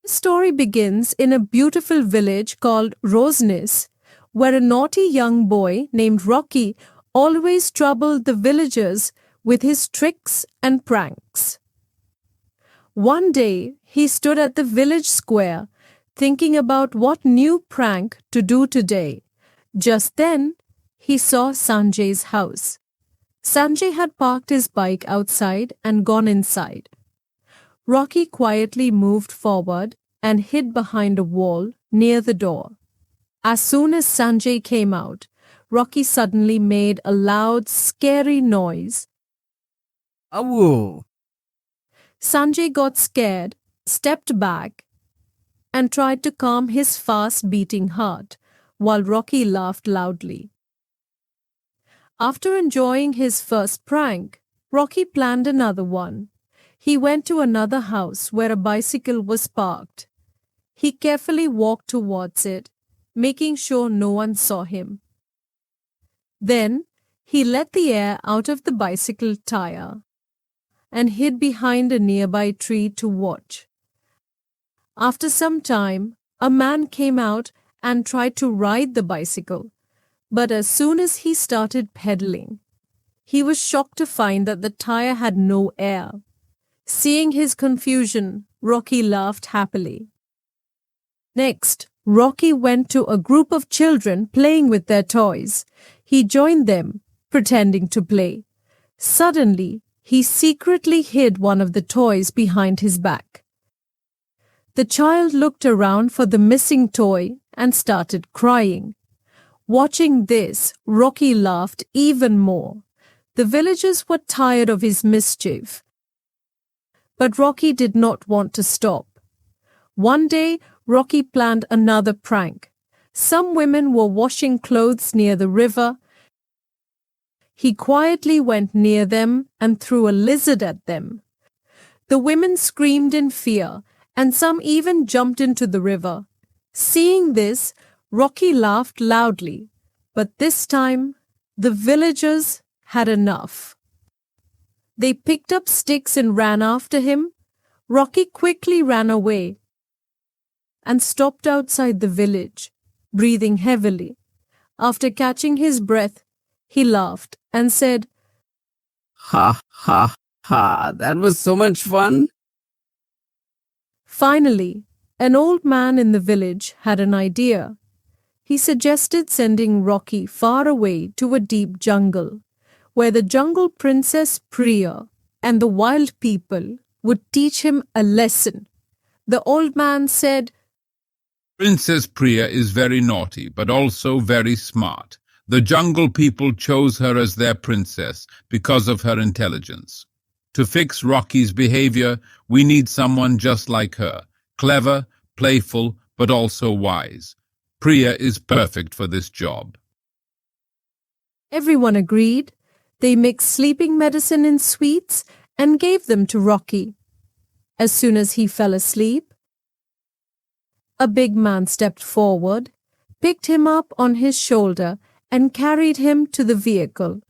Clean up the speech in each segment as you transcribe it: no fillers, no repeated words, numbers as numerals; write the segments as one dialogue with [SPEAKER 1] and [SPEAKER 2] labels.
[SPEAKER 1] The story begins in a beautiful village called Rosenis, where a naughty young boy named Rocky always troubled the villagers with his tricks and pranks. One day, he stood at the village square, thinking about what new prank to do today. Just then, he saw Sanjay's house. Sanjay had parked his bike outside and gone inside. Rocky quietly moved forward and hid behind a wall near the door. As soon as Sanjay came out, Rocky suddenly made a loud, scary noise.
[SPEAKER 2] Awoo!
[SPEAKER 1] Sanjay got scared, stepped back, and tried to calm his fast-beating heart, while Rocky laughed loudly. After enjoying his first prank, Rocky planned another one. He went to another house where a bicycle was parked. He carefully walked towards it, making sure no one saw him. Then, he let the air out of the bicycle tire and hid behind a nearby tree to watch. After some time, a man came out and tried to ride the bicycle, but as soon as he started pedaling, he was shocked to find that the tire had no air. Seeing his confusion, Rocky laughed happily. Next, Rocky went to a group of children playing with their toys. He joined them, pretending to play. Suddenly, he secretly hid one of the toys behind his back. The child looked around for the missing toy and started crying. Watching this, Rocky laughed even more. The villagers were tired of his mischief. But Rocky did not want to stop. One day, Rocky planned another prank. Some women were washing clothes near the river. He quietly went near them and threw a lizard at them. The women screamed in fear, and some even jumped into the river. Seeing this, Rocky laughed loudly, but this time, the villagers had enough. They picked up sticks and ran after him. Rocky quickly ran away and stopped outside the village, breathing heavily. After catching his breath, he laughed and said,
[SPEAKER 2] Ha ha ha! That was so much fun!
[SPEAKER 1] Finally, an old man in the village had an idea. He suggested sending Rocky far away to a deep jungle, where the jungle princess Priya and the wild people would teach him a lesson. The old man said,
[SPEAKER 3] Princess Priya is very naughty, but also very smart. The jungle people chose her as their princess because of her intelligence. To fix Rocky's behavior, we need someone just like her, clever, playful, but also wise. Priya is perfect for this job.
[SPEAKER 1] Everyone agreed. They mixed sleeping medicine in sweets and gave them to Rocky. As soon as he fell asleep, a big man stepped forward, picked him up on his shoulder, and carried him to the vehicle.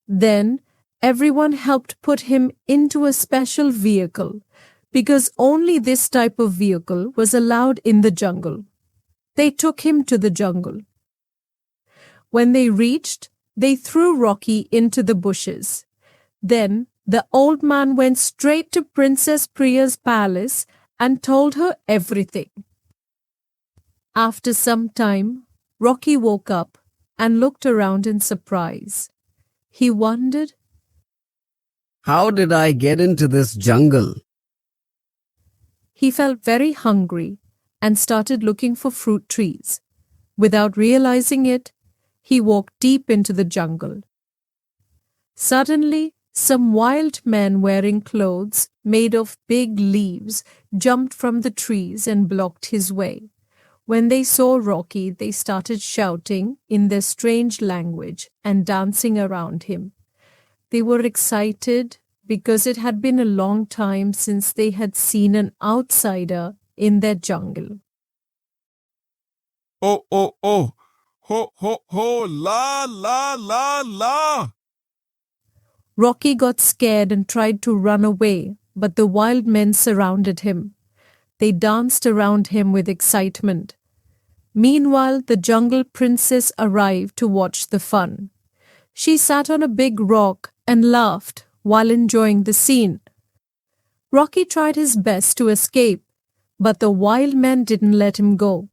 [SPEAKER 1] Then, everyone helped put him into a special vehicle, because only this type of vehicle was allowed in the jungle. They took him to the jungle. When they reached, they threw Rocky into the bushes. Then, the old man went straight to Princess Priya's palace and told her everything. After some time, Rocky woke up and looked around in surprise. He wondered,
[SPEAKER 2] How did I get into this jungle?
[SPEAKER 1] he felt very hungry and started looking for fruit trees. Without realizing it, he walked deep into the jungle. Suddenly, some wild men wearing clothes made of big leaves jumped from the trees and blocked his way. When they saw Rocky, they started shouting in their strange language and dancing around him. They were excited because it had been a long time since they had seen an outsider in their jungle.
[SPEAKER 4] Oh, oh, oh! Ho, ho, ho! La, la, la, la!
[SPEAKER 1] Rocky got scared and tried to run away, but the wild men surrounded him. They danced around him with excitement. Meanwhile, the jungle princess arrived to watch the fun. She sat on a big rock and laughed while enjoying the scene. Rocky tried his best to escape, but the wild men didn't let him go.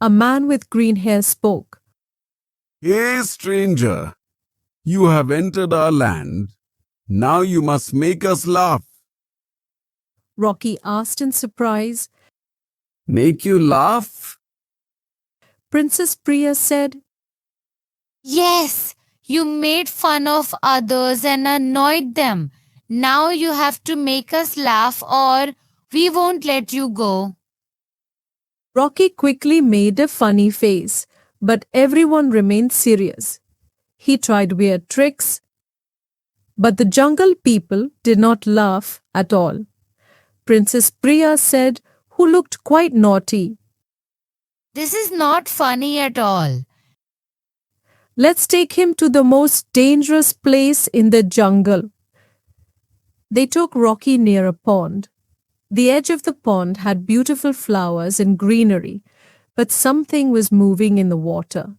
[SPEAKER 1] A man with green hair spoke.
[SPEAKER 4] Hey, stranger, you have entered our land. Now you must make us laugh.
[SPEAKER 1] Rocky asked in surprise.
[SPEAKER 2] Make you laugh?
[SPEAKER 1] Princess Priya said,
[SPEAKER 5] Yes, you made fun of others and annoyed them. Now you have to make us laugh or we won't let you go.
[SPEAKER 1] Rocky quickly made a funny face, but everyone remained serious. He tried weird tricks, but the jungle people did not laugh at all. Princess Priya said, who looked quite naughty,
[SPEAKER 5] This is not funny at all.
[SPEAKER 1] let's take him to the most dangerous place in the jungle. They took Rocky near a pond. The edge of the pond had beautiful flowers and greenery, but something was moving in the water.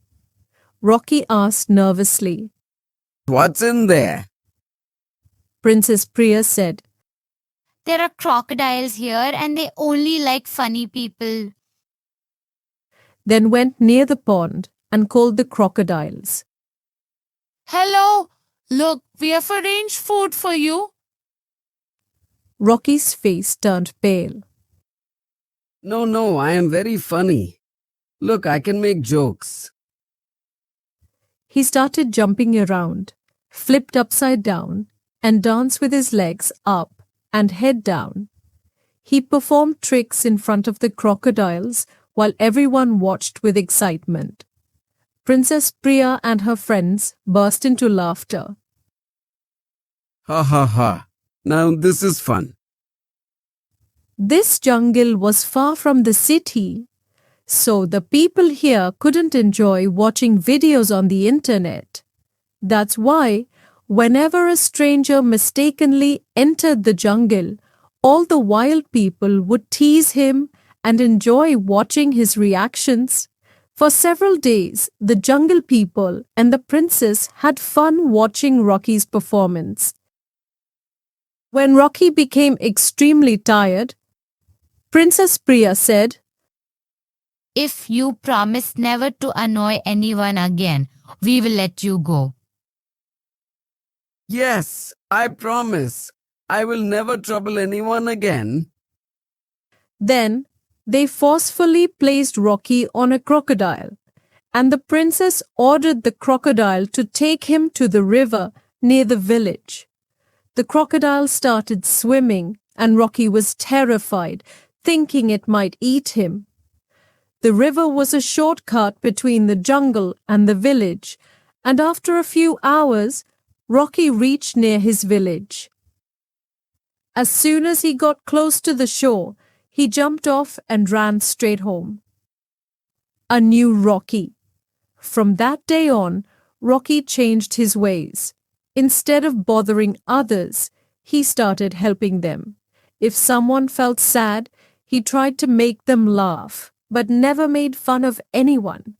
[SPEAKER 1] Rocky asked nervously.
[SPEAKER 2] What's in there?
[SPEAKER 1] Princess Priya said,
[SPEAKER 5] There are crocodiles here and they only like funny people.
[SPEAKER 1] then went near the pond and called the crocodiles.
[SPEAKER 5] Hello, look, we have arranged food for you.
[SPEAKER 1] Rocky's face turned pale.
[SPEAKER 2] No, I am very funny. Look, I can make jokes.
[SPEAKER 1] He started jumping around, flipped upside down, and danced with his legs up and head down. He performed tricks in front of the crocodiles while everyone watched with excitement. Princess Priya and her friends burst into laughter.
[SPEAKER 2] Ha ha ha. Now this is fun.
[SPEAKER 1] This jungle was far from the city, so the people here couldn't enjoy watching videos on the internet. That's why, whenever a stranger mistakenly entered the jungle, all the wild people would tease him and enjoy watching his reactions. For several days, the jungle people and the princess had fun watching Rocky's performance. When Rocky became extremely tired, Princess Priya said,
[SPEAKER 5] If you promise never to annoy anyone again, we will let you go.
[SPEAKER 2] Yes, I promise. I will never trouble anyone again.
[SPEAKER 1] Then they forcefully placed Rocky on a crocodile, and the princess ordered the crocodile to take him to the river near the village. The crocodile started swimming, and Rocky was terrified, thinking it might eat him. The river was a shortcut between the jungle and the village, and after a few hours, Rocky reached near his village. As soon as he got close to the shore, he jumped off and ran straight home. A new Rocky. From that day on, Rocky changed his ways. Instead of bothering others, he started helping them. If someone felt sad, he tried to make them laugh, but never made fun of anyone.